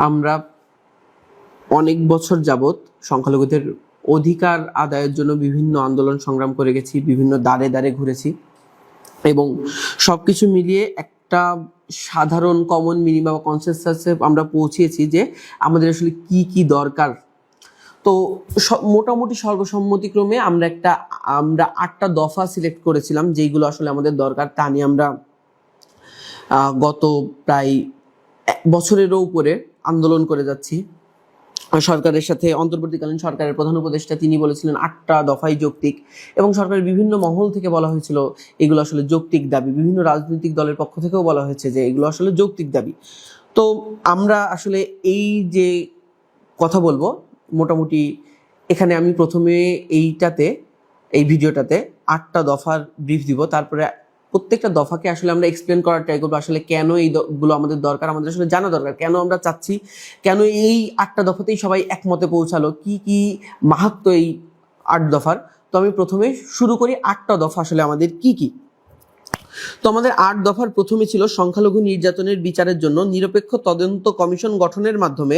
আমরা অনেক বছর যাবৎ সংখ্যালঘুদের অধিকার আদায়ের জন্য বিভিন্ন আন্দোলন সংগ্রাম করে গেছি, বিভিন্ন দ্বারে দ্বারে ঘুরেছি এবং সবকিছু মিলিয়ে একটা সাধারণ কমন মিনিমাম কনসেনসাসে আমরা পৌঁছেছি যে আমাদের আসলে কি কি দরকার। তো মোটামুটি সর্বসম্মতিক্রমে আমরা 8টা দফা সিলেক্ট করেছিলাম যেইগুলো আসলে আমাদের দরকার। তা নিয়ে আমরা গত প্রায় বছরেরও উপরে আন্দোলন করে যাচ্ছি। সরকারের সাথে অন্তর্বর্তীকালীন সরকারের প্রধান উপদেষ্টা তিনি বলেছিলেন 8টা দফাই যৌক্তিক, এবং সরকারের বিভিন্ন মহল থেকে বলা হয়েছিল এগুলো আসলে যৌক্তিক দাবি। বিভিন্ন রাজনৈতিক দলের পক্ষ থেকেও বলা হয়েছে যে এগুলো আসলে যৌক্তিক দাবি। তো আমরা আসলে এই যে কথা বলবো, মোটামুটি এখানে আমি প্রথমে এই ভিডিওটাতে 8টা দফার ব্রিফ দিব, তারপরে প্রত্যেকটা দফাকে আসলে আমরা এক্সপ্লেন করার ট্রাই করবো আসলে কেন এইগুলো আমাদের দরকার, আমাদের আসলে জানা দরকার কেন আমরা চাচ্ছি, কেন এই 8টা দফাতেই সবাই একমতে পৌঁছালো, কি কি মাহাত্ম্য এই 8 দফার। তো আমি প্রথমে শুরু করি 8টা দফা আসলে আমাদের কি কি। তো আমাদের 8 দফার প্রথমে ছিল সংখ্যালঘু নির্যাতনের বিচারের জন্য নিরপেক্ষ তদন্ত কমিশন গঠনের মাধ্যমে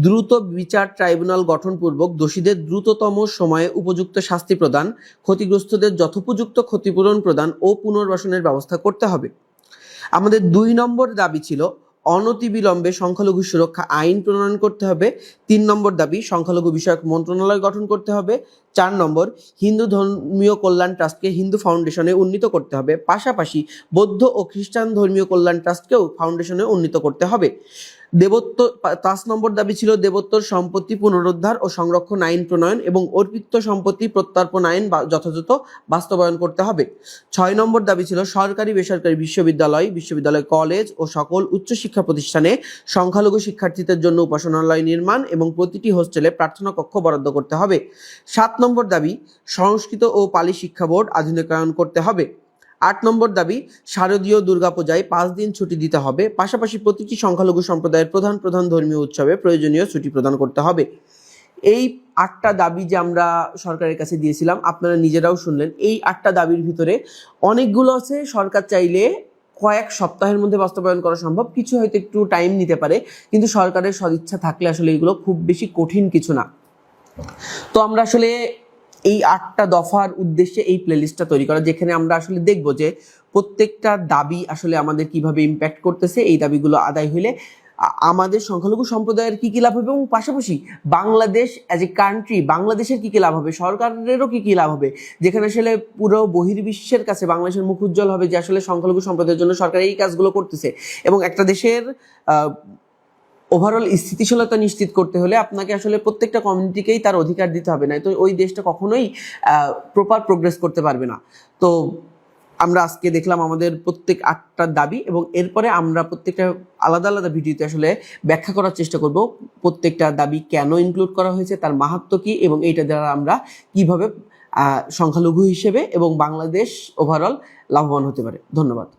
দ্রুত বিচার ট্রাইব্যুনাল গঠনপূর্বক দোষীদের দ্রুততম সময়ে উপযুক্ত শাস্তি প্রদান, ক্ষতিগ্রস্তদের যথোপযুক্ত ক্ষতিপূরণ প্রদান ও পুনর্বাসনের ব্যবস্থা করতে হবে। আমাদের 2 নম্বর দাবি ছিল অনতিবিলম্বে সংখ্যালঘু সুরক্ষা আইন প্রণয়ন করতে হবে। 3 নম্বর দাবি সংখ্যালঘু বিষয়ক মন্ত্রণালয় গঠন করতে হবে। 4 নম্বর হিন্দু ধর্মীয় কল্যাণ ট্রাস্টকে হিন্দু ফাউন্ডেশনে উন্নীত করতে হবে, পাশাপাশি বৌদ্ধ ও খ্রিস্টান ধর্মীয় কল্যাণ ট্রাস্টকেও ফাউন্ডেশনে উন্নীত করতে হবে। 5 নম্বর দাবি ছিল দেবোত্তর সম্পত্তি পুনরুদ্ধার ও সংরক্ষণ আইন প্রণয়ন এবং অর্পিত সম্পত্তি প্রত্যর্পণ আইন যথাযথ বাস্তবায়ন করতে হবে। 6 নম্বর দাবি ছিল সরকারি বেসরকারি বিশ্ববিদ্যালয়, কলেজ ও সকল উচ্চশিক্ষা প্রতিষ্ঠানে সংখ্যালঘু শিক্ষার্থীদের জন্য উপাসনালয় নির্মাণ এবং প্রতিটি হোস্টেলে প্রার্থনা কক্ষ বরাদ্দ করতে হবে। 7 নম্বর দাবি সংস্কৃত ও পালি শিক্ষা বোর্ড আধুনিকায়ন করতে হবে। 8 নম্বর দাবি শারদীয় দুর্গাপূজায় 5 দিন ছুটি দিতে হবে, পাশাপাশি প্রতিটি সংখ্যালঘু সম্প্রদায়ের প্রধান ধর্মীয় উৎসবে প্রয়োজনীয় ছুটি প্রদান করতে হবে। এই 8টা দাবি যে আমরা সরকারের কাছে দিয়েছিলাম, আপনারা নিজেরাও শুনলেন, এই 8টা দাবির ভিতরে অনেকগুলো আছে সরকার চাইলে কয়েক সপ্তাহের মধ্যে বাস্তবায়ন করা সম্ভব, কিছু হয়তো একটু টাইম নিতে পারে, কিন্তু সরকারের সদিচ্ছা থাকলে আসলে এগুলো খুব বেশি কঠিন কিছু না। তো আমরা আসলে এই 8টা দফার উদ্দেশ্যে এই প্লেলিস্টটা তৈরি করা, যেখানে আমরা আসলে দেখব যে প্রত্যেকটা দাবি আসলে আমাদের কিভাবে ইম্প্যাক্ট করতেছে, এই দাবিগুলো আদায় হইলে আমাদের সংখ্যালঘু সম্প্রদায়ের কি কি লাভ হবে, এবং পাশাপাশি বাংলাদেশ অ্যাজ এ কান্ট্রি, বাংলাদেশের কি কি লাভ হবে, সরকারেরও কি কি লাভ হবে, যেখানে আসলে পুরো বহির্বিশ্বের কাছে বাংলাদেশের মুখ উজ্জ্বল হবে যে আসলে সংখ্যালঘু সম্প্রদায়ের জন্য সরকার এই কাজগুলো করতেছে। এবং একটা দেশের ওভারঅল স্থিতিশীলতা নিশ্চিত করতে হলে আপনাকে আসলে প্রত্যেকটা কমিউনিটিকেই তার অধিকার দিতে হবে, না তো ওই দেশটা কখনোই প্রপার প্রোগ্রেস করতে পারবে না। তো আমরা আজকে দেখলাম আমাদের প্রত্যেক 8টা দাবি, এবং এরপরে আমরা প্রত্যেকটা আলাদা আলাদা ভিডিওতে আসলে ব্যাখ্যা করার চেষ্টা করব প্রত্যেকটা দাবি কেন ইনক্লুড করা হয়েছে, তার মাহাত্ম্য কি, এবং এইটা দ্বারা আমরা কিভাবে সংখ্যালঘু হিসেবে এবং বাংলাদেশ ওভারঅল লাভবান হতে পারে। ধন্যবাদ।